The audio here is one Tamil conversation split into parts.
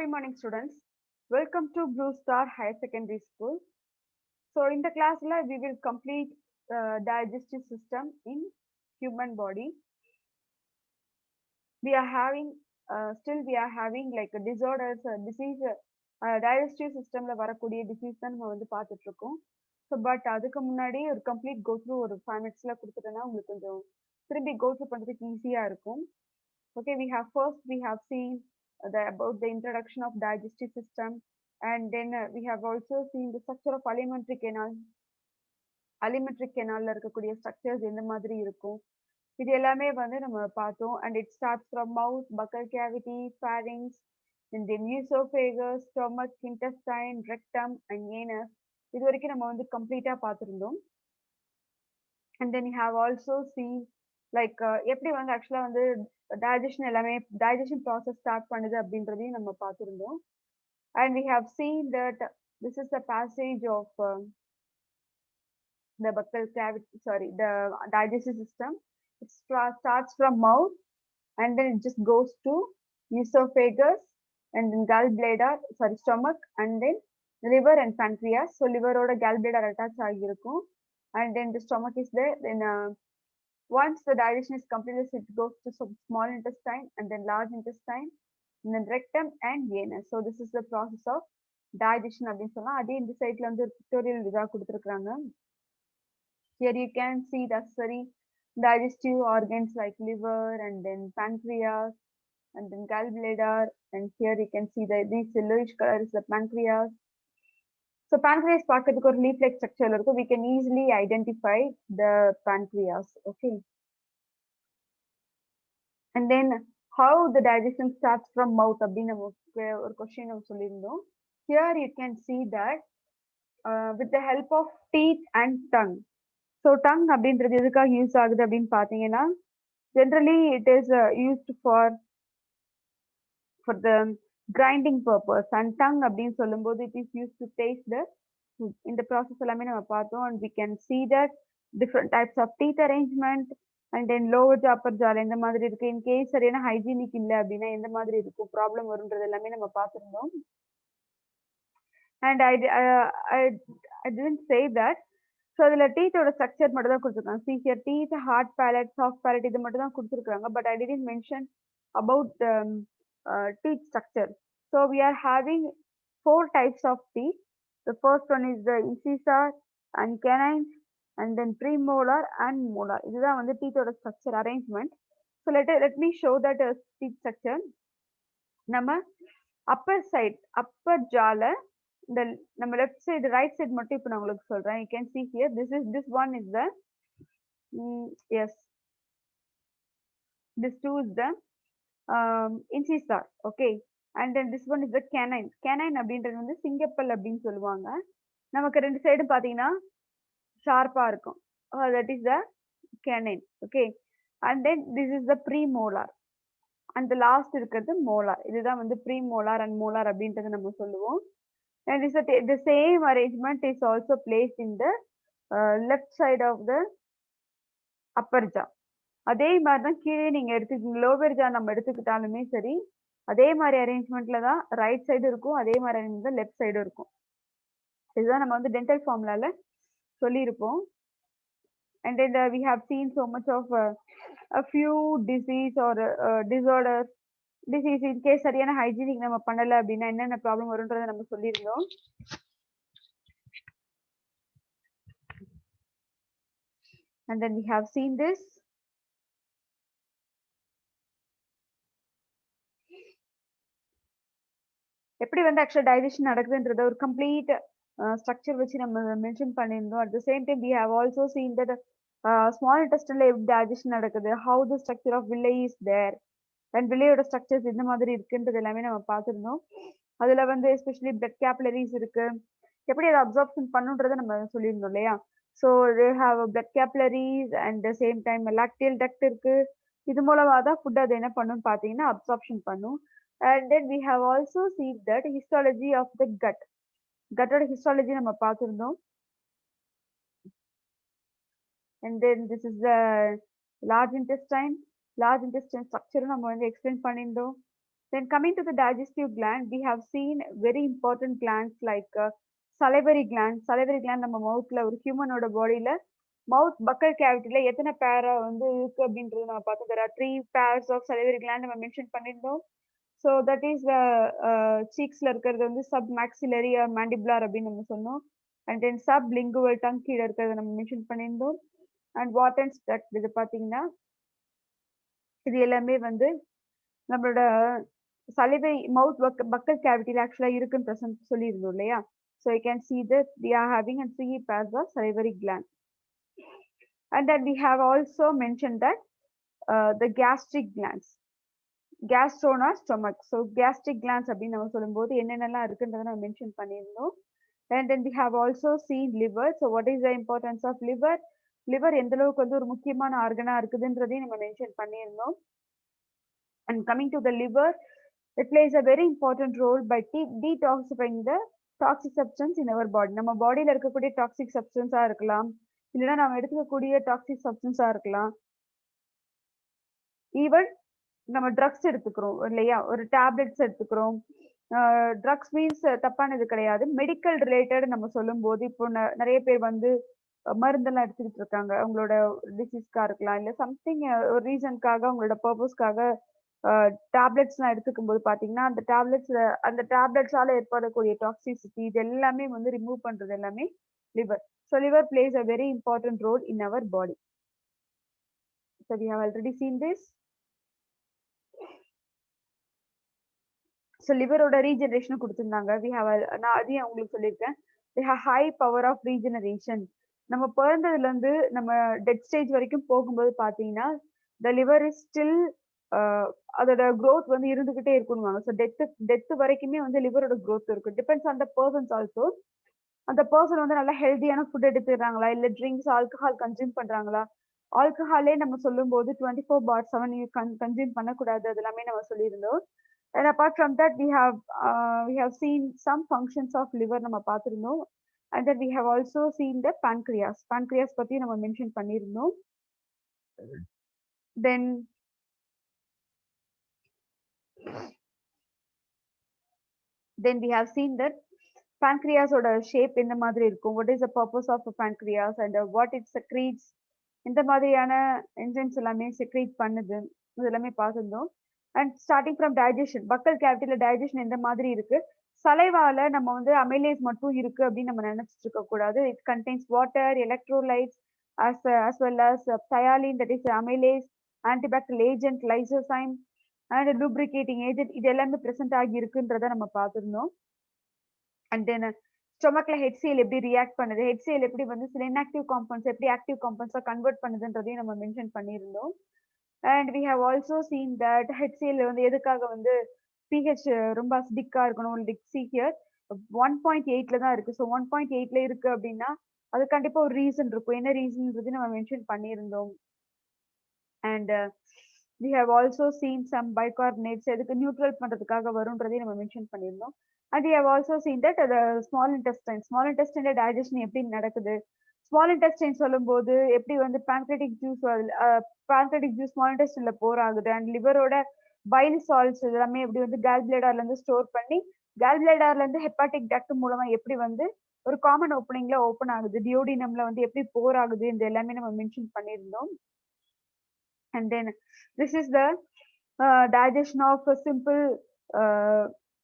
Happy morning, students. Welcome to Blue Star Higher Secondary School. So, in the class, we will complete digestive system in human body. We are having we are having like a disorders, disease, digestive systemல வரக்கூடிய disease தான் நம்ம வந்து பார்த்துட்டு இருக்கோம். So, but அதுக்கு முன்னாடி ஒரு complete go through ஒரு 5 minutesல கொடுத்துட்டேன்னா உங்களுக்கு கொஞ்சம் திரும்பி go through பண்றதுக்கு ஈஸியா இருக்கும். Okay, we have seen about the introduction of digestive system, and then we have also seen the structure of alimentary canal. Alimentary canalல இருக்கக்கூடிய structures எந்த மாதிரி இருக்கும் இது எல்லாமே வந்து நம்ம பார்த்தோம். And it starts from mouth, buccal cavity, pharynx, and then esophagus, stomach, intestine, rectum and anus. இது வரைக்கும் நம்ம வந்து கம்ப்ளீட்டா பார்த்திருந்தோம். And then you have also seen like எப்படி வந்து ஆக்சுவலா வந்து digestion எல்லாமே digestion process start பண்ணுது அப்படின்றதையும் நம்ம பார்த்திருந்தோம். And we have seen that this is the passage of the buccal cavity, the digestive system. It starts from mouth and then it just goes to esophagus and then gallbladder, stomach, and then liver and pancreas. So liver oda gallbladder attach ஆகியிருக்கும். And then the stomach is there. Then once the digestion is completed, it goes to some small intestine and then large intestine and then rectum and anus. So this is the process of digestion அப்படின்னு சொல்லலாம். அதே இந்த சைட்ல வந்து ஒரு பிக்டோரியல் இதா கொடுத்திருக்காங்க. Here you can see the digestive organs like liver and then pancreas and then gallbladder, and here you can see that this yellowish color is the pancreas. So pancreas பார்க்கிறதுக்கு ஒரு leaf-like structure இருக்கும். We can easily identify the pancreas. Okay. And then how the digestion starts from mouth அப்படின்னு நமக்கு ஒரு question நம்ம சொல்லியிருந்தோம். Here you can see that with the help of teeth and tongue. So tongue அப்படின்றது எதுக்காக யூஸ் ஆகுது அப்படின்னு பார்த்தீங்கன்னா generally it is used for the grinding purpose, and tongue அப்படின்னு சொல்லும்போது it is used to taste the food. இந்த process எல்லாமே நம்ம பார்த்தோம். And we can see that different types of teeth arrangement and then lower jaw upper jaw எந்த மாதிரி இருக்கு, in case சரியான hygienic இல்லை அப்படின்னா எந்த மாதிரி இருக்கும் ப்ராப்ளம் வரும்ன்றது எல்லாமே நம்ம பார்த்திருந்தோம். And I didn't say that. So அதுல teeth ஓட structure மட்டும் தான் கொடுத்திருக்காங்க. See here, teeth, hard palate, soft palate இது மட்டும் தான் கொடுத்திருக்காங்க. But I didn't mention about the teeth structure. So we are having 4 types of teeth. The first one is the incisor and canines, and then premolar and molar. இதுதான் வந்து teeth ஓட structure arrangement. So let me show that teeth structure. நம்ம upper side, upper jawல the நம்ம left side, right side மட்டும் இப்போ நான் உங்களுக்கு சொல்றேன். You can see here, this one is the yes, this two is the incisor. Okay, and then this one is the canine. Canine அப்படின்றது வந்து சிங்கப்பல் அப்படின்னு சொல்லுவாங்க. நமக்கு ரெண்டு சைடு பாத்தீங்கன்னா ஷார்ப்பா இருக்கும். That is the canine. Okay, and then this is the premolar, and the last இருக்கிறது molar. இதுதான் வந்து premolar and molar அப்படின்றது நம்ம சொல்லுவோம். And the same arrangement is also placed in the left side of the upper jaw. அதே மாதிரி தான் கீழே நீங்க எடுத்துக்கிங்க லோவர் ஜா நம்ம எடுத்துக்கிட்டாலுமே சரி அதே மாதிரி அரேஞ்ச்மெண்ட்ல தான் ரைட் சைடு இருக்கும், அதே மாதிரி அரேஞ்ச்மெண்ட் லெஃப்ட் சைடு இருக்கும். இதுதான் நம்ம வந்து டென்டல் ஃபார்முலால சொல்லியிருப்போம். And then we have seen so much of a few disease or disorders. Disease in case சரியான ஹைஜீனிக் நம்ம பண்ணல அப்படின்னா என்னென்ன ப்ராப்ளம் வரும்ன்றதை நம்ம சொல்லியிருந்தோம். And then we have seen this. எப்படி வந்து ஆக்சுவலா டைஜஷன் நடக்குதுன்றத ஒரு கம்ப்ளீட் ஸ்ட்ரக்சர் வச்சு நம்ம மென்ஷன் பண்ணியிருந்தோம். At the same time we have also seen that small இன்டெஸ்டைன்ல எப்படி டைஜஷன் நடக்குது, how the structure of villi is there, and வில்லையோட ஸ்ட்ரக்சர்ஸ் எந்த மாதிரி இருக்குன்றது எல்லாமே நம்ம பார்த்திருந்தோம். அதுல வந்து எஸ்பெஷலி பிளட் கேப்லரிஸ் இருக்கு, எப்படி அதை அப்சார்ப்ஷன் பண்ணுன்றதை நம்ம சொல்லியிருந்தோம் இல்லையா. So they have blood capillaries and same time lacteal duct இருக்கு. இது மூலமா தான் ஃபுட் அது என்ன பண்ணுன்னு பார்த்தீங்கன்னா அப்சார்ப்ஷன் பண்ணும். And then we have also seen that histology of the gut, கட்டோட ஹிஸ்டாலஜி நம்ம பார்த்திருந்தோம். And then this is the large intestine. Large intestine ஸ்ட்ரக்சரும் நம்ம வந்து எக்ஸ்பிளைன் பண்ணியிருந்தோம். Then coming to the digestive gland, we have seen very important glands like salivary gland. Salivary gland நம்ம மவுத்ல ஒரு ஹியூமனோட பாடியில மவுத் பக்கல் கேவிட்டில எத்தனை பேரா வந்து இருக்கு அப்படின்றது நம்ம பார்த்தோம். There are 3 pairs of salivary gland நம்ம மென்ஷன் பண்ணியிருந்தோம். ஸோ தட் இஸ் சீக்ஸ்ல இருக்கிறது வந்து சப் மேக்ஸிலரி மேண்டிபுலார் அப்படின்னு நம்ம சொன்னோம். And then sub lingual tongue கீழே இருக்கிறத நம்ம மென்ஷன் பண்ணியிருந்தோம். அண்ட் வாட்டன்ஸ் டக்ட் இது பார்த்தீங்கன்னா இது எல்லாமே வந்து நம்மளோட சலிவை மவுத் பக்கல் கேவிட்டியில் ஆக்சுவலாக இருக்குன்னு ப்ரெசன்ட் சொல்லியிருந்தோம் இல்லையா? So you can see that we are having a 3 pairs of salivary gland. And then we have also mentioned that the gastric glands. Gastrona stomach. So gastric glands அப்படின்னு நம்ம சொல்லும்போது என்னென்னலாம் இருக்குன்றதை நம்ம மென்ஷன் பண்ணியிருந்தோம். And then we have also seen liver. So what is the importance of liver? Liver எந்த அளவுக்கு வந்து ஒரு முக்கியமான ஆர்கனா இருக்குதுன்றதையும் நம்ம மென்ஷன் பண்ணியிருந்தோம். And coming to the liver, it plays a very important role by detoxifying the toxic substance in our body. நம்ம பாடியில இருக்கக்கூடிய டாக்ஸிக் சப்ஸ்டன்ஸா இருக்கலாம், இல்லைன்னா நம்ம எடுத்துக்கக்கூடிய டாக்ஸிக் சப்ஸ்டன்ஸா இருக்கலாம். ஈவன் நம்ம ட்ரக்ஸ் எடுத்துக்கிறோம் இல்லையா, ஒரு டேப்லெட்ஸ் எடுத்துக்கிறோம். ட்ரக்ஸ் மீன்ஸ் தப்பானது கிடையாது. மெடிக்கல் ரிலேட்டட் நம்ம சொல்லும் போது இப்போ நிறைய பேர் வந்து மருந்தெல்லாம் எடுத்துக்கிட்டு இருக்காங்க. அவங்களோட டிசீஸ்க்காக இருக்கலாம், இல்லை சம்திங் ஒரு ரீசனுக்காக அவங்களோட பர்பஸ்க்காக டேப்லெட்ஸ்லாம் எடுத்துக்கும் போது பார்த்தீங்கன்னா அந்த டேப்லெட்ஸால ஏற்படக்கூடிய டாக்ஸிசிட்டி இது எல்லாமே வந்து ரிமூவ் பண்றது எல்லாமே liver. So liver plays a very important role in our body. So we have already seen this. So லிவரோட ரீஜெனரேஷன் கொடுத்துருந்தாங்க. நான் அதையும் உங்களுக்கு சொல்லியிருக்கேன். We have high power of regeneration. நம்ம பிறந்ததுலேருந்து நம்ம டெத் ஸ்டேஜ் வரைக்கும் போகும்போது பார்த்தீங்கன்னா த லிவர் இஸ் ஸ்டில் அதோட க்ரோத் வந்து இருந்துகிட்டே இருக்குன்னு. ஸோ டெத்து வரைக்குமே வந்து லிவரோட க்ரோத் இருக்கும். Depends on the persons also. அந்த பர்சன் வந்து நல்லா ஹெல்த்தியான ஃபுட் எடுத்துக்கிறாங்களா, இல்லை ட்ரிங்க்ஸ் ஆல்கஹால் கன்சியூம் பண்றாங்களா. ஆல்கஹாலே நம்ம சொல்லும் போது 24/7 கன்சியூம் பண்ணக்கூடாது, அது எல்லாமே நம்ம சொல்லியிருந்தோம். And apart from that, we have seen some functions of liver நம்ம பார்த்திருந்தோம். And then we have also seen the pancreas. Pancreas பத்தி நம்ம மென்ஷன் பண்ணியிருந்தோம். Then we have seen that pancreas ஓட ஷேப் எந்த மாதிரி இருக்கும், what is the purpose of a pancreas and what it secretes, இந்த மாதிரியான என்சைம்ஸ் எல்லாமே செக்ரீட் பண்ணுது, இது எல்லாமே பார்த்திருந்தோம். And starting from digestion, buccal கேவிட்டில டைஜஷன் எந்த மாதிரி இருக்கு, சலைவால நம்ம வந்து அமைலேஸ் மட்டும் இருக்கு அப்படின்னு நம்ம நினைச்சிட்டு இருக்க கூடாது. It contains water, electrolytes as well as thiolin, that is amylase, antibacterial agent, lysozyme and lubricating agent, இது எல்லாமே பிரசன்ட் ஆகி இருக்குன்றத நம்ம பார்த்திருந்தோம். அண்ட் தென் ஸ்டொமக்ல HCl எப்படி ரியாக்ட் பண்ணுது, HCl எப்படி வந்து சில இன்ஆக்டிவ் காம்பவுண்ட்ஸ் எப்படி ஆக்டிவ் காம்பவுண்ட்ஸா கன்வெர்ட் பண்ணுதுன்றதையும் நம்ம மென்ஷன் பண்ணியிருந்தோம். And we have also seen that HCl வந்து எதுக்காக வந்து pH ரொம்ப அசிடிக்கா இருக்கணும், see here 1.8ல தான் இருக்கு. ஸோ 1.8ல இருக்கு அப்படின்னா அது கண்டிப்பா ஒரு ரீசன் இருக்கும். என்ன ரீசன்ன்றது நம்ம மென்ஷன் பண்ணியிருந்தோம். And we have also seen some bicarbonates எதுக்கு நியூட்ரல் பண்றதுக்காக வரும்ன்றதையும் நம்ம மென்ஷன் பண்ணியிருந்தோம். And we have also seen that small இன்டெஸ்டைன்ல டைஜஷன் எப்படி நடக்குது, ஸ்மால் இன்டெஸ்டைன் சொல்லும் போது எப்படி வந்து pancreatic juice ஸ்மால் இன்டெஸ்டைன்ல போர் ஆகுது, அண்ட் லிவரோட பைல் சால்ட்ஸ் எல்லாமே எப்படி வந்து கேல் பிளேடார்ல இருந்து ஸ்டோர் பண்ணி கேல் பிளேடார்ல இருந்து ஹெப்பாட்டிக் டக்ட் மூலமா எப்படி வந்து ஒரு காமன் ஓப்பனிங்ல ஓப்பன் ஆகுது, டியோடினம்ல வந்து எப்படி போர் ஆகுது, இந்த எல்லாமே நம்ம மென்ஷன் பண்ணியிருந்தோம். And then this is the digestion of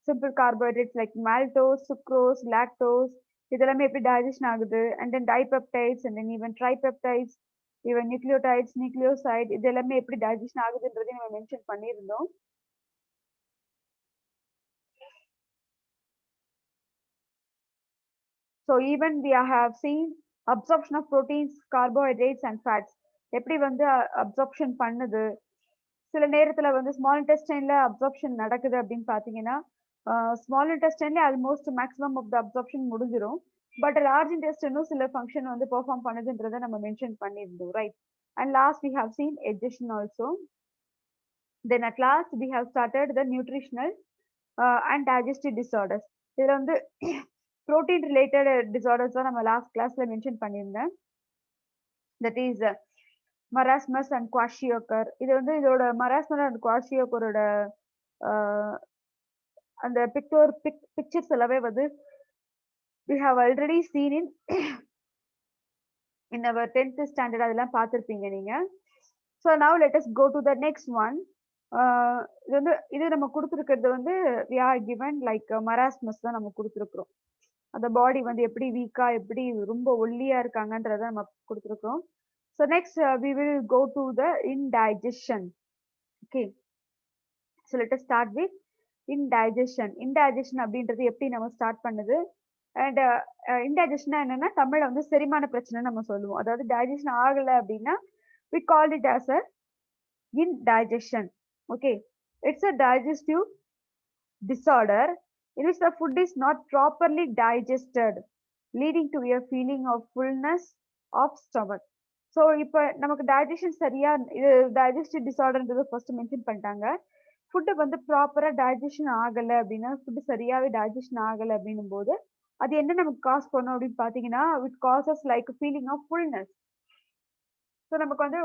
simple carbohydrates like maltose, sucrose, lactose, இதெல்லாமே எப்படி டைஜஷன் ஆகுது. And then dipeptides and then even tripeptides, even nucleotides, nucleoside, இது எல்லாமே எப்படி டைஜஷன் ஆகுதுன்றதையும் நம்ம மென்ஷன் பண்ணியிருந்தோம். So even we have seen absorption of proteins, carbohydrates and fats எப்படி வந்து அப்சார்ப்ஷன் பண்ணுது. சில நேரத்துல வந்து ஸ்மால் இன்டெஸ்டைன்ல அப்சார்ப்ஷன் நடக்குது அப்படின்னு பாத்தீங்கன்னா ஸ்மால் இன்டெஸ்டைன்ல almost maximum of the absorption முடிஞ்சிடும். பட் லார்ஜ் இன்டெஸ்டைனும் சில ஃபங்க்ஷன் வந்து பெர்ஃபார்ம் பண்ணுதுன்றதை நம்ம மென்ஷன் பண்ணியிருந்தோம், right. And last we have seen digestion also. Then at last we have started the nutritional and digestive disorders. இதுல வந்து protein related disorders தான் நம்ம லாஸ்ட் கிளாஸ்ல மென்ஷன் பண்ணியிருந்தேன். That is marasmus and குவாஷியோக்கர். இது வந்து இதோட மராஸ்மஸ் அண்ட் குவாஷியோக்கரோட அந்த பிக்சர்ஸ் எல்லாமே வந்து we have already seen in our 10th standard அதெல்லாம் பார்த்திருப்பீங்க நீங்க. So now let us go to the next one. இது நம்ம கொடுத்துருக்கிறது வந்து we are given like marasmus தான் நம்ம கொடுத்துருக்கிறோம். அந்த பாடி வந்து எப்படி வீக்கா எப்படி ரொம்ப ஒல்லியா இருக்காங்கன்றத நம்ம கொடுத்துருக்கோம். So next we will go to the indigestion. Okay. So let us start with indigestion. Indigestion அப்படின்றது எப்படி நம்ம ஸ்டார்ட் பண்ணுது அண்ட் இன்டைஜஷன் என்னன்னா தமிழ்ல வந்து செரிமான பிரச்சனை நம்ம சொல்லுவோம். அதாவது டைஜஷன் ஆகல அப்படின்னா we call it as a indigestion. Okay, it's a digestive disorder in which the food is not properly digested, leading to a feeling of fullness of stomach. So இப்போ நமக்கு டைஜஷன் சரியா இது டைஜஸ்டிவ் டிசார்டர்ன்றது ஃபர்ஸ்ட் மென்ஷன் பண்ணிட்டாங்க. ஃபுட்டு வந்து ப்ராப்பரா டைஜஷன் ஆகலை அப்படின்னா ஃபுட்டு சரியாவே டைஜஷன் ஆகலை அப்படின்னும் போது அது என்ன நமக்கு காஸ் பண்ணும் அப்படின்னு பாத்தீங்கன்னா it causes like feeling of fullness. So நமக்கு வந்து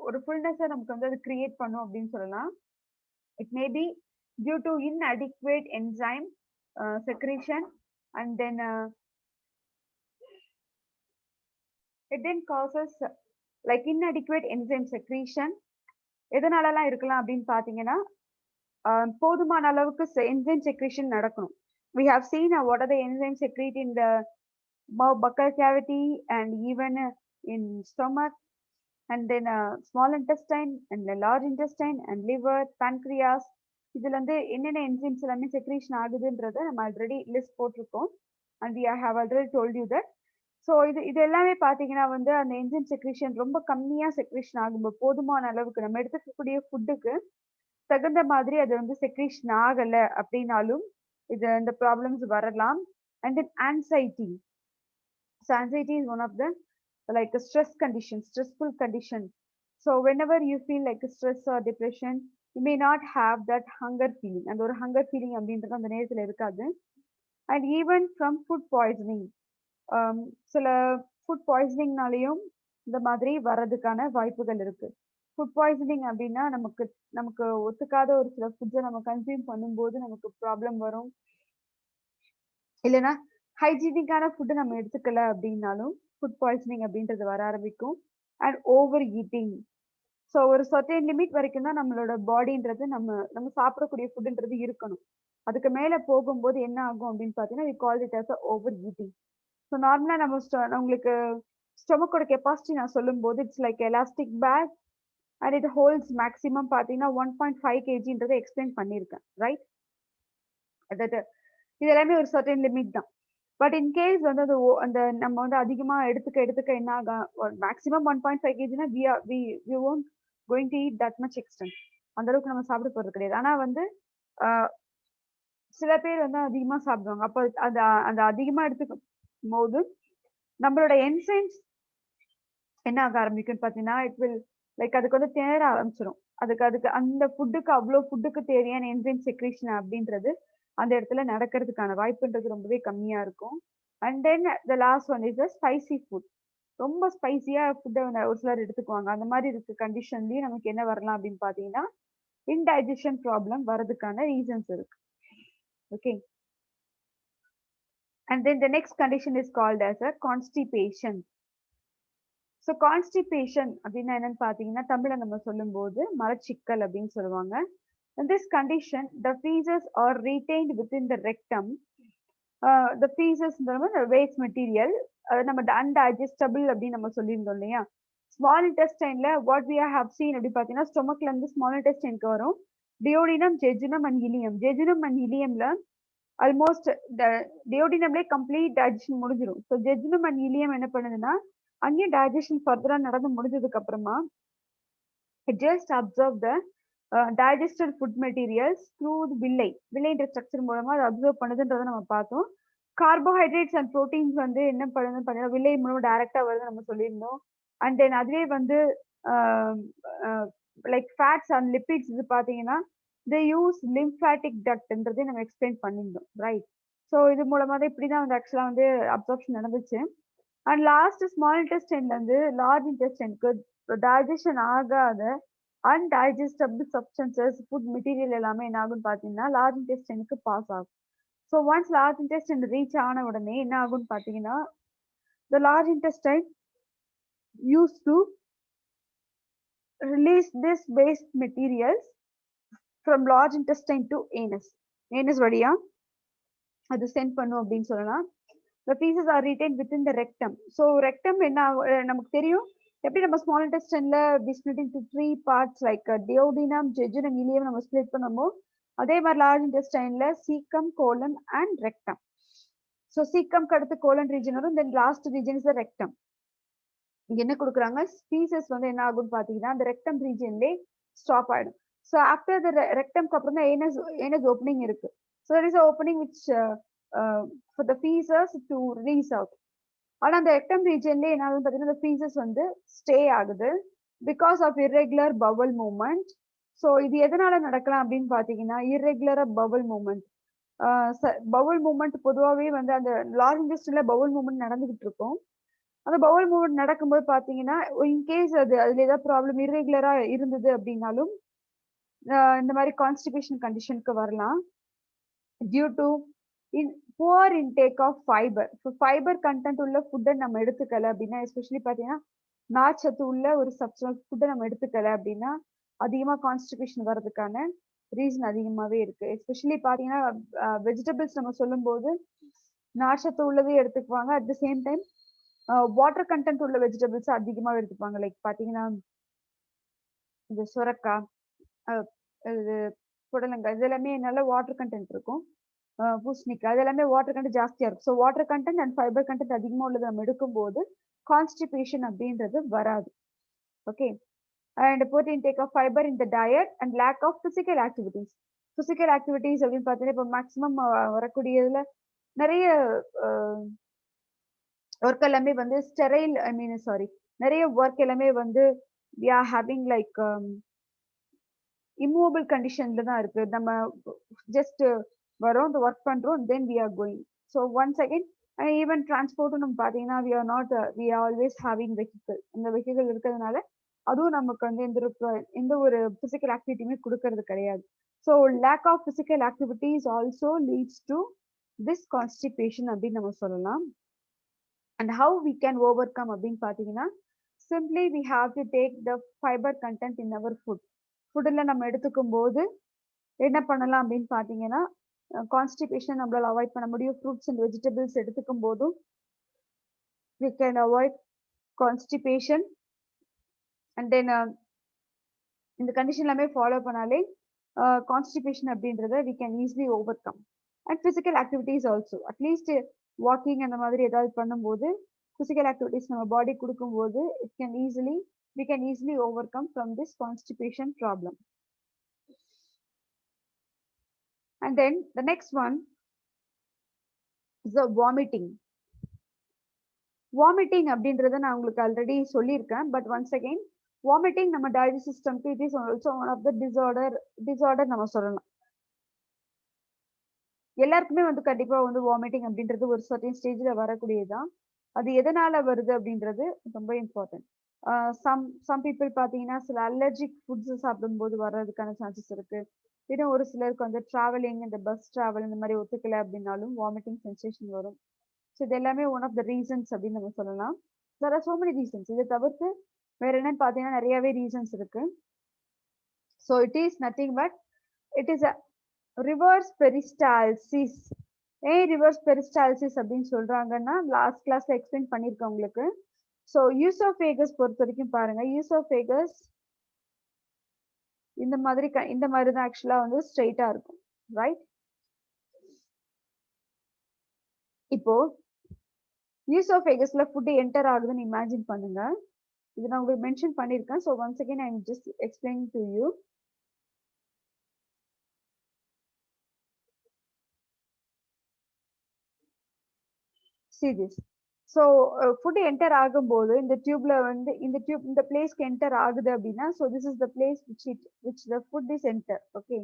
ஒரு ஃபுல்னஸை நமக்கு வந்து அது கிரியேட் பண்ணும் அப்படின்னு சொல்லலாம். It may be due to inadequate enzyme secretion and then it then causes like inadequate enzyme secretion. எதனாலலாம் இருக்கலாம் அப்படின்னு பாத்தீங்கன்னா போதுமான அளவுக்கு enzyme secretion நடக்கணும். We have seen what are the enzymes secrete in the buccal cavity and even in stomach and then small intestine and the large intestine and liver, pancreas. இதுல வந்து என்னென்ன enzymes எல்லாமே secretion ஆகுதுன்றத நம்ம ஆல்ரெடி லிஸ்ட் போட்டிருக்கோம் and we have already told you that. So இது எல்லாமே பார்த்தீங்கன்னா வந்து அந்த என்சைம் செக்ரேஷன் ரொம்ப கம்மியாக செக்ரேஷன் ஆகும்போது போதுமான அளவுக்கு நம்ம எடுத்துக்கக்கூடிய ஃபுட்டுக்கு தகுந்த மாதிரி அது வந்து செக்ரேஷன் ஆகலை அப்படின்னாலும் இது இந்த ப்ராப்ளம்ஸ் வரலாம். And then anxiety. So anxiety is one of the like stress condition, stressful condition. So whenever you feel like stress or depression you may not have that hunger feeling. அந்த ஒரு ஹங்கர் ஃபீலிங் அப்படின்றது அந்த நேரத்தில் இருக்காது. And even from food poisoning, சில ஃபுட் பாய்சனிங்னாலையும் இந்த மாதிரி வர்றதுக்கான வாய்ப்புகள் இருக்கு. ஃபுட் பாய்சனிங் அப்படின்னா நமக்கு ஒத்துக்காத ஒரு சில ஃபுட்ஸை நம்ம கன்சியூம் பண்ணும்போது நமக்கு ப்ராப்ளம் வரும். இல்லைன்னா ஹைஜீனிக்கான ஃபுட்டு நம்ம எடுத்துக்கல அப்படின்னாலும் ஃபுட் பாய்சனிங் அப்படின்றது வர ஆரம்பிக்கும். And over eating. ஸோ ஒரு சர்டைன் லிமிட் வரைக்கும் தான் நம்மளோட பாடின்றது நம்ம சாப்பிடக்கூடிய ஃபுட்டுன்றது இருக்கணும். அதுக்கு மேலே போகும்போது என்ன ஆகும் அப்படின்னு பார்த்தீங்கன்னா we call it as a over eating. So நார்மலாக நம்ம உங்களுக்கு ஸ்டொமக்கோட கெப்பாசிட்டி நான் சொல்லும்போது it's like elastic bag and it holds maximum பார்த்தீங்கன்னா 1.5 kgன்றதை எக்ஸ்பிளைன் பண்ணியிருக்கேன், ரைட்? அதாவது இது எல்லாமே ஒரு சர்டன் லிமிட் தான். பட் இன்கேஸ் வந்து அந்த நம்ம வந்து அதிகமாக எடுத்துக்க என்ன ஆகும், maximum 1.5 kgனா we won't going to eat that much extent. அந்த அளவுக்கு நம்ம சாப்பிட போகிறது கிடையாது. ஆனால் வந்து சில பேர் வந்து அதிகமாக சாப்பிடுவாங்க. அப்போ அந்த அதிகமாக எடுத்துக்கும் போது நம்மளோட என்சைம்ஸ் என்ன ஆக ஆரம்பிக்கும்னு பார்த்தீங்கன்னா இட் வில் லைக் அதுக்கு வந்து தேர ஆரம்பிச்சிடும். அதுக்கு அந்த ஃபுட்டுக்கு அவ்வளோ ஃபுட்டுக்கு தேவையான என்சைம் செக்ரேஷன் அப்படின்றது அந்த இடத்துல நடக்கிறதுக்கான வாய்ப்புன்றது ரொம்பவே கம்மியாக இருக்கும். And then the last one is the spicy food. ரொம்ப ஸ்பைசியாக ஃபுட்டை ஒரு சிலர் எடுத்துக்குவாங்க. அந்த மாதிரி இருக்க கண்டிஷன்லேயும் நமக்கு என்ன வரலாம் அப்படின்னு பார்த்தீங்கன்னா இன்டைஜஷன் ப்ராப்ளம் வரதுக்கான ரீசன்ஸ் இருக்கு. Okay. And then the next condition is called as a constipation. So constipation அப்படின்னா என்னன்னு பார்த்தீங்கன்னா தமிழ்ல நம்ம சொல்லும்போது மலச்சிக்கல் அப்படின்னு சொல்லுவாங்க. In this condition, the feces are retained within the rectum. The feces waste material நம்ம undigestible அப்படின்னு நம்ம சொல்லியிருந்தோம் இல்லையா. ஸ்மால் இன்டெஸ்டைன்ல வாட் we have seen அப்படி பார்த்தீங்கன்னா ஸ்டொமக்ல இருந்து ஸ்மால் இன்டெஸ்டைனுக்கு வரும் duodenum, jejunum and ileum. Jejunum and இலியம்ல ஆல்மோஸ்ட் டியோடினம்லே கம்ப்ளீட் டைஜஷன் முடிஞ்சிடும். ஸோ ஜெஜுனம் அண்ட் இலியம் என்ன பண்ணுதுன்னா அங்கேயும் டைஜஷன் ஃபர்தராக நடந்து முடிஞ்சதுக்கு அப்புறமா it just absorb the digested food materials through வில்லைன்ற ஸ்ட்ரக்சர் மூலமா அதை அப்சர்வ் பண்ணுதுன்றதை நம்ம பார்த்தோம். கார்போஹைட்ரேட்ஸ் அண்ட் ப்ரோட்டீன்ஸ் வந்து என்ன பண்ணுதுன்னு பார்த்தீங்கன்னா வில்லை மூலம் டைரக்டா வருது நம்ம சொல்லியிருந்தோம். அண்ட் தென் அதுவே வந்து லைக் ஃபேட்ஸ் அண்ட் லிப்பிட்ஸ் இது பார்த்தீங்கன்னா they use lymphatic ductன்றதை நம்ம எக்ஸ்பிளைன் பண்ணியிருந்தோம், ரைட்? ஸோ இது மூலமா தான் இப்படி தான் வந்து ஆக்சுவலாக வந்து அப்சார்ப்ஷன் நடந்துச்சு. அண்ட் லாஸ்ட் ஸ்மால் இன்டெஸ்டைன்ல இருந்து லார்ஜ் இன்டெஸ்டைனுக்கு டைஜஷன் ஆகாத undigestible substances, food material எல்லாமே என்ன ஆகும்னு பார்த்தீங்கன்னா லார்ஜ் இன்டெஸ்டைனுக்கு பாஸ் ஆகும். So once large intestine reach ஆன உடனே என்ன ஆகும்னு பார்த்தீங்கன்னா the large intestine used to release this waste materials from large intestine to anus வழியா அது சென்ட் பண்ணும் அப்படின்னு சொல்லலாம். The feces are retained within the rectum. So rectum என்ன நமக்கு தெரியும் எப்படி நம்ம small இன்டெஸ்டைன்ல we split into 3 parts like duodenum, jejunum, ileum நம்ம ஸ்ப்ளிட் பண்ணோமோ அதே மாதிரி லார்ஜ் இன்டெஸ்டைன்ல caecum, colon and rectum. So caecum அடுத்து கோலன் ரீஜன் வரும், then last region is the rectum. இங்க என்ன கொடுக்குறாங்க, ஸ்பீசஸ் வந்து என்ன ஆகும்னு பாத்தீங்கன்னா அந்த ரெக்டம் ரீஜன்லே ஸ்டாப் ஆயிடும். ஸோ ஆஃப்டர் த ரெக்டம்க்கு அப்புறம் தான் ஏனஸ் ஓப்பனிங் இருக்கு. So there is an opening which for the feces to release out. ஆனா அந்த ரெக்டம் ரீஜன்ல என்ன ஆகுதுன்னு பாத்தீங்கன்னா the feces வந்து ஸ்டே ஆகுது because of irregular bowel movement. So இது எதனால நடக்கலாம் அப்படின்னு பாத்தீங்கன்னா irregular bowel movement. Bowel movement பொதுவாகவே வந்து அந்த லார்ஜ் இன்டெஸ்டைன்ல பவுல் மூவ்மெண்ட் நடந்துகிட்டு இருக்கும். அந்த பவுல் மூவ்மெண்ட் நடக்கும்போது பாத்தீங்கன்னா இன்கேஸ் அதுல ஏதாவது ப்ராப்ளம் இர்ரெகுலரா இருந்தது அப்படின்னாலும் இந்த மாதிரி கான்ஸ்டிபேஷன் கண்டிஷனுக்கு வரலாம். Due to poor intake of fibre. So fibre content உள்ள ஃபுட்டை நம்ம எடுத்துக்கல அப்படின்னா, எஸ்பெஷலி பார்த்தீங்கன்னா நார்ச்சத்து உள்ள ஒரு சப்ஸ்டன்ஸ் ஃபுட்டை நம்ம எடுத்துக்கல அப்படின்னா அதிகமாக கான்ஸ்டிபேஷன் வர்றதுக்கான ரீசன் அதிகமாகவே இருக்கு. எஸ்பெஷலி பார்த்தீங்கன்னா வெஜிடபிள்ஸ் நம்ம சொல்லும்போது நார்ச்சத்து உள்ளதே எடுத்துக்குவாங்க. At the same time water content உள்ள வெஜிடபிள்ஸ் அதிகமாக எடுத்துப்பாங்க. லைக் பார்த்தீங்கன்னா இந்த சுரக்காய், புடலங்காய், இது எல்லாமே நல்ல வாட்டர் கண்டென்ட் இருக்கும். பூசணிக்காய், அது எல்லாமே வாட்டர் கண்டென்ட் ஜாஸ்தியா இருக்கும். So water content and fibre content அதிகமாக உள்ளது நம்ம எடுக்கும்போது கான்ஸ்டிபேஷன் அப்படின்றது வராது. Okay. And poor intake of fibre in the diet and lack of physical activities. Physical activities அப்படின்னு பார்த்தீங்கன்னா இப்போ மேக்ஸிமம் வரக்கூடியதுல நிறைய ஒர்க் எல்லாமே வந்து ஸ்டெரைல் நிறைய ஒர்க் எல்லாமே வந்து we are having like immovable கண்டிஷன்ல தான் இருக்கு. நம்ம ஜஸ்ட் வரோம், இந்த ஒர்க் பண்றோம், then we are going. So once again even டிரான்ஸ்போர்ட்டும் நம்ம பார்த்தீங்கன்னா we are always having vehicle. இந்த வெஹிக்கிள் இருக்கிறதுனால அதுவும் நமக்கு வந்து எந்த ஒரு பிசிக்கல் ஆக்டிவிட்டியுமே கொடுக்கறது கிடையாது. So lack of physical activities also leads to this constipation அப்படின்னு நம்ம சொல்லலாம். And how we can overcome அப்படின்னு பார்த்தீங்கன்னா simply we have to take the fibre content in our food. ஃபுட்டில் நம்ம எடுத்துக்கும் போது என்ன பண்ணலாம் அப்படின்னு பார்த்தீங்கன்னா கான்ஸ்டிபேஷன் நம்மளால அவாய்ட் பண்ண முடியும். ஃப்ரூட்ஸ் அண்ட் வெஜிடபிள்ஸ் எடுத்துக்கும் போதும் we can avoid constipation. and then இந்த கண்டிஷன் எல்லாமே ஃபாலோ பண்ணாலே கான்ஸ்டிபேஷன் அப்படின்றத we can easily overcome. and physical activities also, at least walking அந்த மாதிரி ஏதாவது பண்ணும்போது physical activities நம்ம பாடி கொடுக்கும்போது we can easily overcome from this constipation problem. And then the next one is the vomiting. Vomiting அப்படின்றத நான் உங்களுக்கு ஆல்ரெடி சொல்லியிருக்கேன். பட் ஒன்ஸ் அகைன் வாமிட்டிங் நம்ம டைஜஸ்ட் சிஸ்டம்க்கு it is also one of the disorder நம்ம சொல்லலாம். எல்லாருக்குமே வந்து கண்டிப்பா வந்து வாமிட்டிங் அப்படின்றது ஒரு சர்டன் ஸ்டேஜ்ல வரக்கூடியதுதான். அது எதனால வருது அப்படின்றது ரொம்ப இம்பார்ட்டன்ட். சம் பீப்புள் பார்த்தீங்கன்னா சில அலர்ஜிக் ஃபுட்ஸ் சாப்பிடும்போது வர்றதுக்கான சான்சஸ் இருக்கு. இன்னும் ஒரு சிலருக்கு வந்து டிராவலிங், இந்த பஸ் டிராவல் இந்த மாதிரி ஒத்துக்கல அப்படின்னாலும் வாமிட்டிங் சென்சேஷன் வரும். ஸோ இது எல்லாமே ஒன் ஆஃப் த ரீசன்ஸ் அப்படின்னு நம்ம சொல்லலாம். there are so many reasons. இதை தவிர்த்து வேற என்னன்னு பார்த்தீங்கன்னா நிறையவே ரீசன்ஸ் இருக்கு. So it is nothing but it is a reverse peristalsis. ஏன் ரிவர்ஸ் பெரிஸ்டால்சிஸ் அப்படின்னு சொல்றாங்கன்னா லாஸ்ட் கிளாஸ்ல எக்ஸ்பிளைன் பண்ணியிருக்கேன் உங்களுக்கு. ஸோ யூசோஃபேகஸ் பொறுத்த வரைக்கும் பாருங்க, யூசோஃபேகஸ் இந்த மாதிரி தான் ஆக்சுவலா வந்து ஸ்ட்ரெயிட்டா இருக்கும், ரைட்? இப்போ யூசோஃபேகஸ்ல ஃபுட் என்டர் ஆகுதுன்னு இமேஜின் பண்ணுங்க. இது நான் உங்களுக்கு மென்ஷன் பண்ணியிருக்கேன். So once again I am just explaining to you. see this. So food enter ஆகும்போது இந்த டியூப்ல வந்து இந்த பிளேஸ்க்கு என்டர் ஆகுது அப்படின்னா, so this is the place which the food is enter. Okay,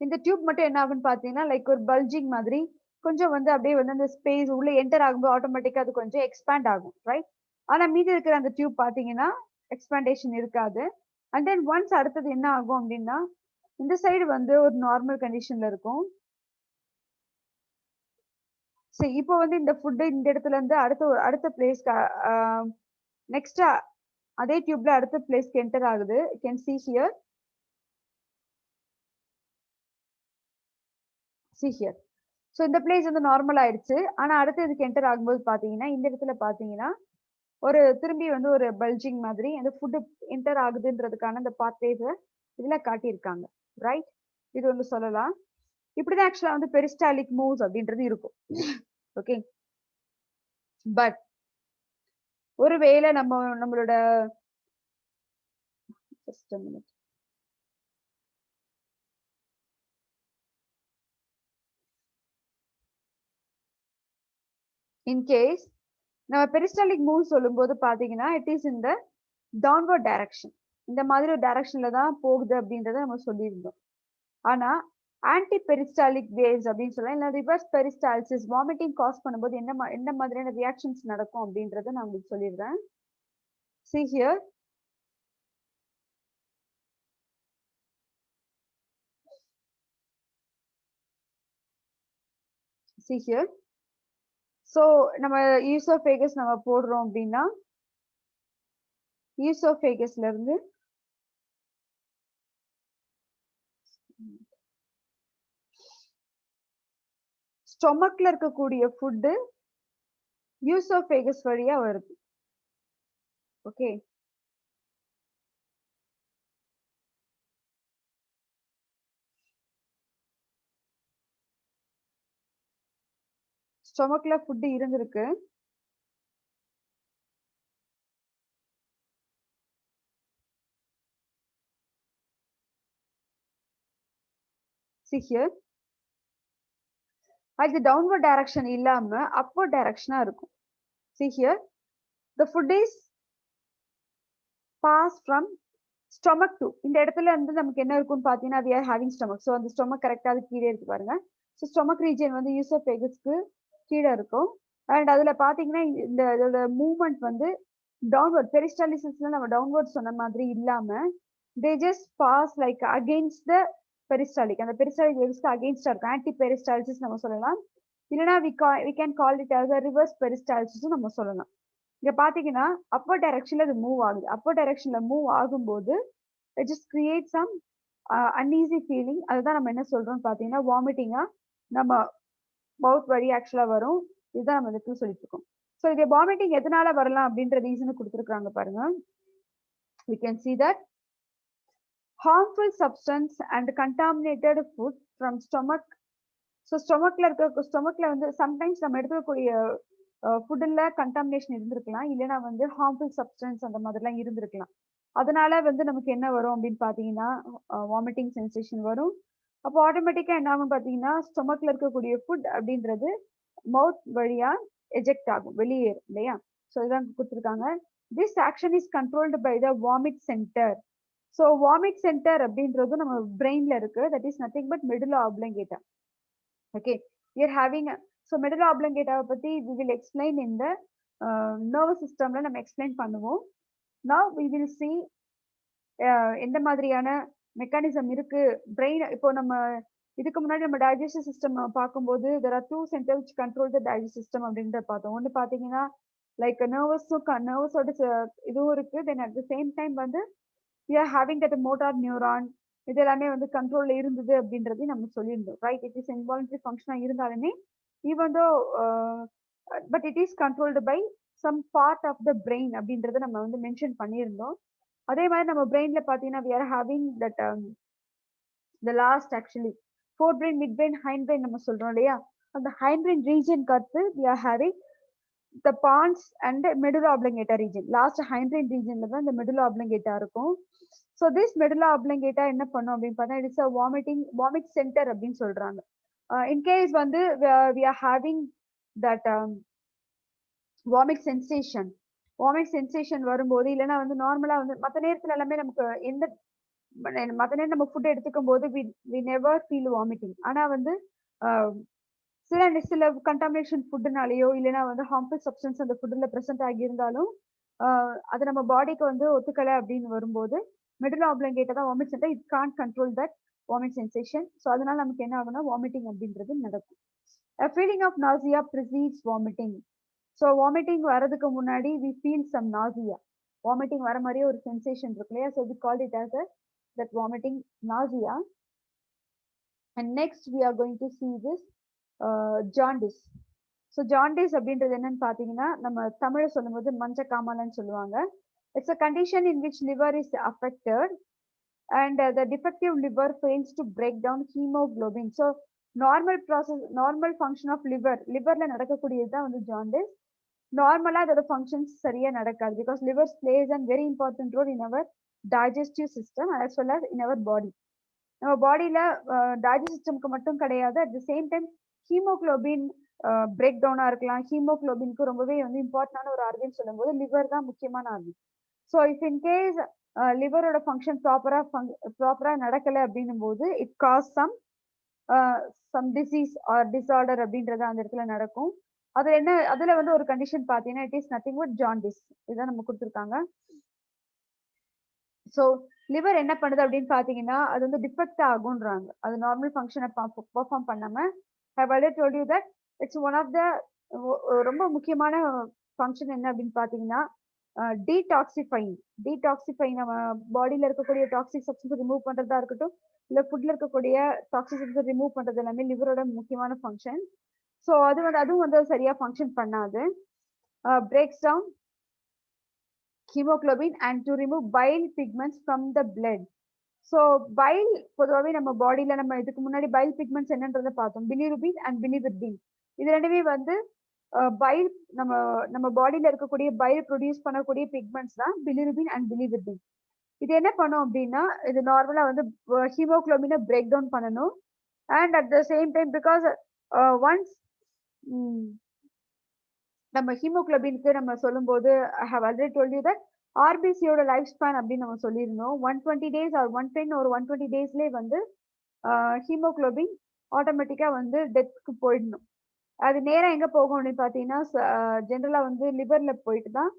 இந்த டியூப் மட்டும் என்ன ஆகுன்னு பார்த்தீங்கன்னா லைக் ஒரு பல்ஜிங் மாதிரி கொஞ்சம் வந்து அப்படியே வந்து அந்த ஸ்பேஸ் உள்ள என்டர் ஆகும்போது ஆட்டோமேட்டிக்கா அது கொஞ்சம் எக்ஸ்பேண்ட் ஆகும், ரைட்? ஆனா மீதி இருக்கிற அந்த டியூப் பாத்தீங்கன்னா எக்ஸ்பாண்டேஷன் இருக்காது. அண்ட் தென் ஒன்ஸ் அடுத்தது என்ன ஆகும் அப்படின்னா, இந்த சைடு வந்து ஒரு நார்மல் கண்டிஷன்ல இருக்கும். சரி, இப்போ வந்து இந்த ஃபுட் இந்த இடத்துல இருந்து அடுத்த பிளேஸ்க்கு நெக்ஸ்ட் அதே டியூப்ல அடுத்த பிளேஸ்க்கு என்டர் ஆகுது. You can see here. see here. So இந்த பிளேஸ் வந்து நார்மல் ஆயிடுச்சு. ஆனா அடுத்து இதுக்கு என்டர் ஆகும்போது பாத்தீங்கன்னா, இந்த இடத்துல பாத்தீங்கன்னா ஒரு திரும்பி வந்து ஒரு பல்ஜிங் மாதிரி அந்த ஃபுட் என்டர் ஆகுதுன்றதுக்கான அந்த பாத்வேஸ இதுல காட்டியிருக்காங்க. ரைட்? இது வந்து சொல்லலாம். இப்படிதான் ஆக்சுவலா வந்து பெரிஸ்டால்டிக் மூவ்ஸ் அப்படின்றது இருக்கும். ஓகே. பட் ஒருவேளை நம்மளோட just a minute. In case நம்ம பெரிஸ்டால்டிக் மூவ் சொல்லும்போது பாத்தீங்கன்னா it is in the downward direction. இந்த மாதிரி ஒரு டைரக்ஷன்ல தான் போகுது அப்படின்றத நம்ம சொல்லியிருந்தோம். ஆனா ஆன்டி பெரிஸ்டாலிக் வேவ்ஸ் அப்படின்னு சொல்லலாம், இல்ல ரிவர்ஸ் பெரிஸ்டால்சிஸ் வாமிட்டிங் காஸ் பண்ணும்போது என்ன மாதிரியான ரியாக்ஷன்ஸ் நடக்கும் அப்படின்றத நான் உங்களுக்கு சொல்லிடுறேன். see here. see here. So நம்ம ஈசோஃபேகஸ் நம்ம போடுறோம் அப்படின்னா ஈசோஃபேகஸ்ல இருந்து ஸ்டொமக்ல இருக்கக்கூடிய ஃபுட்டு யூசோஃபேகஸ் வழியா வருது. ஓகே. ஸ்டொமக்ல ஃபுட் இருந்திருக்கு. see here. அது டவுன்வர்ட் டைரக்ஷன் இல்லாம அப்வர்ட் டைரக்ஷனா இருக்கும். see here. the food is pass from stomach to இந்த இடத்துல இருந்து நமக்கு என்ன இருக்கும்னு பாத்தீங்கன்னா we are having stomach. So அந்த ஸ்டொமக் கரெக்டா அது கீழே இருக்கு பாருங்க. ஸோ ஸ்டொமக் ரீஜன் வந்து யூசோஃபேகஸ்க்கு கீழே இருக்கும். அண்ட் அதுல பாத்தீங்கன்னா இந்த இதோட மூவ்மெண்ட் வந்து டவுன்வர்ட் பெரிஸ்டாலிசிஸ்ல நம்ம டவுன்வர்ட் சொன்ன மாதிரி இல்லாம they just pass like against the peristaltic. அந்த பெரிஸ்டாலிக் வேவ்ஸ்க்கு அகைன்ஸ்டா இருக்கும். ஆன்டி பெரிஸ்டாலிசிஸ் நம்ம சொல்லலாம். இல்லைன்னா we can call it as a reverse peristalsis நம்ம சொல்லலாம். இங்க பாத்தீங்கன்னா அப்பர் டைரக்ஷன்ல இது மூவ் ஆகுது. அப்பர் டைரக்ஷன்ல மூவ் ஆகும்போது it just create some uneasy feeling. அதுதான் நம்ம என்ன சொல்றோம்னு பாத்தீங்கன்னா வாமிட்டிங்கா நம்ம மவுத் வழி ஆக்சுவலா வரும். இதுதான் நம்ம இதுக்கு சொல்லிட்டு இருக்கோம். ஸோ இது வாமிட்டிங் எதனால வரலாம் அப்படின்ற ரீசனை கொடுத்துருக்காங்க பாருங்க. we can see that harmful substance and contaminated food from stomach. So ஸ்டொமக்ல வந்து சம்டைம்ஸ் நம்ம எடுத்துக்கக்கூடிய ஃபுட்டில் கண்டாமினேஷன் இருந்திருக்கலாம், இல்லைன்னா வந்து ஹார்ம்ஃபுல் சப்ஸ்டன்ஸ் அந்த மாதிரிலாம் இருந்திருக்கலாம். அதனால வந்து நமக்கு என்ன வரும் அப்படின்னு பார்த்தீங்கன்னா வாமிட்டிங் சென்சேஷன் வரும். அப்போ ஆட்டோமேட்டிக்காக என்ன ஆகும் பார்த்தீங்கன்னா ஸ்டொமக்ல இருக்கக்கூடிய ஃபுட் அப்படின்றது மவுத் வழியா எஜெக்ட் ஆகும், வெளியேறும் இல்லையா? ஸோ இதான் கொடுத்துருக்காங்க. This action is controlled by the vomit centre. So vomit centre அப்படின்றது நம்ம பிரெயின்ல இருக்கு. That is nothing but medulla oblongata. Okay, we are having so medulla oblongata பத்தி we will explain in the nervous systemல நம்ம explain பண்ணுவோம். now we will see எந்த மாதிரியான மெக்கானிசம் இருக்கு பிரெயின். இப்போ நம்ம இதுக்கு முன்னாடி நம்ம டைஜஸ்டிவ் சிஸ்டம் பார்க்கும்போது there are two centers which control the digestive system அப்படின்றத பார்த்தோம். ஒன்று பார்த்தீங்கன்னா லைக் நர்வஸோட இதுவும் இருக்கு. தென் அட் த சேம் டைம் வந்து we are having that motor neuron இது எல்லாமே வந்து கண்ட்ரோல்ல இருந்தது அப்படின்றதையும் நம்ம சொல்லியிருந்தோம். ரைட்? இட் இஸ் இன்வாலன்டரி ஃபங்க்ஷனா இருந்தாலுமே even though but it is controlled by some part of the brain அப்படின்றத நம்ம வந்து மென்ஷன் பண்ணியிருந்தோம். அதே மாதிரி நம்ம பிரெயின்ல பார்த்தீங்கன்னா we are having that the last actually four brain, mid brain, hind brain நம்ம சொல்றோம் இல்லையா? அந்த ஹைண்ட் பிரெயின் ரீஜனுக்கு அடுத்து we are having the pons and medulla oblongata region. Last hind brain ரீஜன்ல தான் இந்த medulla oblongata இருக்கும். ஸோ திஸ் medulla oblongata என்ன பண்ணும் அப்படின்னு பார்த்தா இட்ஸ் அ வாமிட் சென்டர் அப்படின்னு சொல்றாங்க. இன்கேஸ் வந்து we are having that vomit sensation வரும்போது, இல்லைன்னா வந்து நார்மலா வந்து மற்ற நேரத்துல எல்லாமே நமக்கு மற்ற நேரம் நம்ம ஃபுட் எடுத்துக்கும் போது we never feel vomiting. ஆனா வந்து சில கண்டாமினேஷன் ஃபுட்னாலேயோ இல்லைன்னா வந்து ஹார்ம்ஃபுல் சப்ஸ்டன்ஸ் அந்த ஃபுட்ல பிரசன்ட் ஆகி இருந்தாலும் அது நம்ம பாடிக்கு வந்து ஒத்துக்கலை அப்படின்னு வரும்போது மிடில் ஆப்லங்கேட்டை தான் vomit centre it can't control that vomit sensation. So அதனால நமக்கு என்ன ஆகும்னா வாமிட்டிங் அப்படின்றது நடக்கும். Feeling of nausea precedes vomiting. So vomiting வரதுக்கு முன்னாடி we feel some nausea, vomiting வர மாதிரியே ஒரு சென்சேஷன் இருக்கு இல்லையா. So we call it as that vomiting nausea. And next we are going to see this jaundice. So jaundice அப்படின்றது என்னன்னு பார்த்தீங்கன்னா நம்ம தமிழை சொல்லும்போது மஞ்ச காமாலன்னு சொல்லுவாங்க. It's a condition in which liver is affected and the defective liver fails to break down hemoglobin. So normal process, normal function of liverல நடக்கக்கூடியது தான் வந்து ஜாண்டிஸ். நார்மலா அதோட ஃபங்க்ஷன்ஸ் சரியா நடக்காது because liver plays a very important role in our digestive system as well as in our body. நம்ம பாடியில டைஜஸ்ட் சிஸ்டம்க்கு மட்டும் கிடையாது, at the same time haemoglobin break டவுனா இருக்கலாம். ஹீமோக்ளோபின்க்கு ரொம்பவே வந்து இம்பார்ட்டன்டான ஒரு ஆர்கன் சொல்லும்போது லிவர் தான் முக்கியமான ஆர்கன். ஸோ இஃப் இன்கேஸ் லிவரோட ஃபங்க்ஷன் ப்ராப்பரா நடக்கலை அப்படின்னும் போது it cause some disease or disorder அப்படின்றது அந்த இடத்துல நடக்கும். அதுல வந்து ஒரு கண்டிஷன் பார்த்தீங்கன்னா it is nothing but jaundice. இதுதான் நம்ம கொடுத்துருக்காங்க. ஸோ லிவர் என்ன பண்ணுது அப்படின்னு பார்த்தீங்கன்னா அது வந்து டிஃபெக்ட் ஆகுன்றாங்க. அது நார்மல் ஃபங்க்ஷனை பெர்ஃபார்ம் பண்ணாம have already told you that it's one of the ரொம்ப முக்கியமான ஃபங்க்ஷன் என்ன அப்படின்னு பார்த்தீங்கன்னா டீடாக்சிஃபைங் நம்ம பாடியில இருக்கக்கூடிய டாக்ஸிக் சப்ஸ்டன்ஸ் ரிமூவ் பண்றதா இருக்கட்டும், இல்ல ஃபுட்ல இருக்கக்கூடிய டாக்ஸிக் சப்ஸ்டன்ஸ் ரிமூவ் பண்றது எல்லாமே லிவரோட முக்கியமான ஃபங்க்ஷன். ஸோ அதுவும் வந்து சரியா ஃபங்க்ஷன் பண்ணாது. Breaks down haemoglobin and to remove bile pigments from the blood. So bile பொதுவாகவே நம்ம பாடியில நம்ம இதுக்கு முன்னாடி பைல் பிக்மெண்ட்ஸ் என்னன்றதை பார்த்தோம், பிலிருபின் அண்ட் பிலிருபின். இது ரெண்டுமே வந்து பைல் நம்ம பாடியில இருக்கக்கூடிய பைல் ப்ரொடியூஸ் பண்ணக்கூடிய பிக்மெண்ட்ஸ் தான் பிலிருபின் அண்ட் பிலிருபின். இது என்ன பண்ணும் அப்படின்னா இது நார்மலா வந்து ஹீமோக்ளோபினை பிரேக் டவுன் பண்ணணும். And at the same time because once நம்ம ஹீமோக்ளோபினுக்கு நம்ம சொல்லும்போது I have already told you that ஆர்பிசியோட லைஃப் ஸ்பேன் அப்படின்னு நம்ம சொல்லியிருந்தோம் 120 days ஆர் 110 ஒரு 120 daysலேயே வந்து ஹீமோக்ளோபின் ஆட்டோமேட்டிக்கா வந்து டெத்துக்கு போயிடணும். அது நேரம் எங்க போகும் அப்படின்னு பார்த்தீங்கன்னா ஜென்ரலா வந்து லிவர்ல போயிட்டு தான்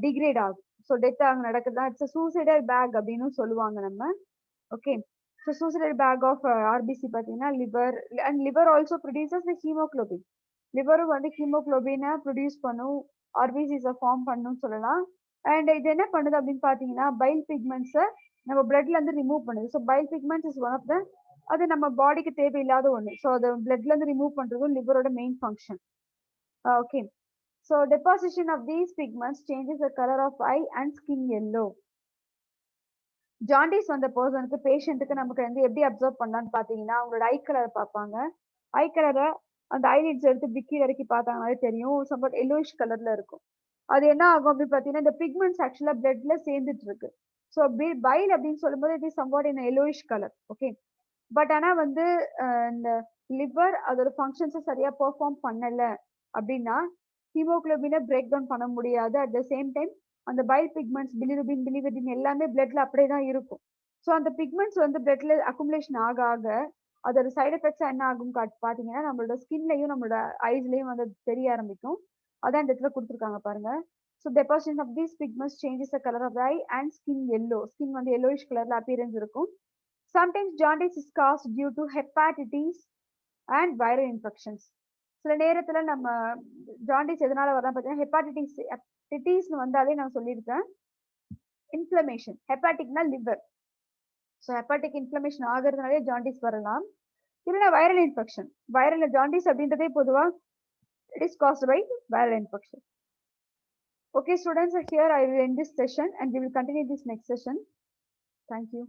டிகிரேட் ஆகும். ஸோ டெத் ஆக நடக்குது தான். இட்ஸ் சூசைடல் பேக் அப்படின்னு சொல்லுவாங்க நம்ம. Okay, so suicidal bag of RBC பார்த்தீங்கன்னா liver and liver also produces the haemoglobin. லிவரும் வந்து ஹீமோக்ளோபினை ப்ரொடியூஸ் பண்ணும், ஆர்பிசிஸை ஃபார்ம் பண்ணும் சொல்லலாம். அண்ட் இது என்ன பண்ணுது அப்படின்னு பார்த்தீங்கன்னா பைல் பிக்மெண்ட்ஸை நம்ம பிளட்ல இருந்து ரிமூவ் பண்ணுது. So bile pigments is one of the அது நம்ம பாடிக்கு தேவையில்லாத ஒன்று. ஸோ அதை பிளட்ல இருந்து ரிமூவ் பண்றதும் லிவரோட main function. Okay, so deposition of these pigments changes the colour of eye and skin yellow. Jaundice வந்த பர்சனுக்கு பேஷண்ட்டுக்கு நமக்கு வந்து எப்படி அப்சர்வ் பண்ணலான்னு பார்த்தீங்கன்னா அவங்களோட ஐ கலரை பார்ப்பாங்க. ஐ கலரை அந்த ஐலிட்ஸ் எடுத்து பிக்கி வரைக்கும் பார்த்தாங்கனாலே தெரியும், சம்பட் எல்லோயிஷ் கலர்ல இருக்கும். அது என்ன ஆகும் அப்படின்னு பார்த்தீங்கன்னா இந்த பிக்மெண்ட்ஸ் ஆக்சுவலா பிளட்ல சேர்ந்துட்டு இருக்கு. ஸோ பைல் அப்படின்னு சொல்லும்போது it is somewhat in yellowish colour. Okay, but ஆனா வந்து இந்த லிவர் அதோட ஃபங்க்ஷன்ஸை சரியா பெர்ஃபார்ம் பண்ணல அப்படின்னா ஹீமோக்ளோபினை பிரேக் டவுன் பண்ண முடியாது. அட் த சேம் டைம் அந்த பைல் பிக்மெண்ட்ஸ் பிலிருபின் எல்லாமே பிளட்ல அப்படியே தான் இருக்கும். ஸோ அந்த பிக்மெண்ட்ஸ் வந்து பிளட்ல அக்குமுலேஷன் ஆக ஆக அதோட சைட் எஃபெக்ட்ஸா என்ன ஆகும் பார்த்தீங்கன்னா நம்மளோட ஸ்கின்லையும் நம்மளோட ஐஸ்லயும் வந்து தெரிய ஆரம்பிக்கும். அதான் இந்த இடத்துல கொடுத்துருக்காங்க பாருங்க. So deposition of these pigments changes the colour of eye and skin yellow. Skin வந்து எல்லோயிஷ் கலர்ல அப்பியரன்ஸ் இருக்கும். Sometimes jaundice is caused due to hepatitis and viral infections. சில நேரத்துல நம்ம ஜாண்டிஸ் எதனால வரலாம் பார்த்தீங்கன்னா ஹெப்பாட்டிட்டிஸ்னு வந்தாலே நான் சொல்லியிருக்கேன் இன்ஃப்ளமேஷன். ஹெப்பாட்டிக்னா லிவர். ஸோ ஹெப்பாட்டிக் இன்ஃப்ளமேஷன் ஆகிறதுனாலே ஜாண்டிஸ் வரலாம். இல்லைன்னா வைரல் இன்ஃபெக்ஷன். வைரல் ஜாண்டிஸ் அப்படின்றதே பொதுவாக it is caused by viral infection. Okay students, here I will end this session and we will continue this next session. Thank you.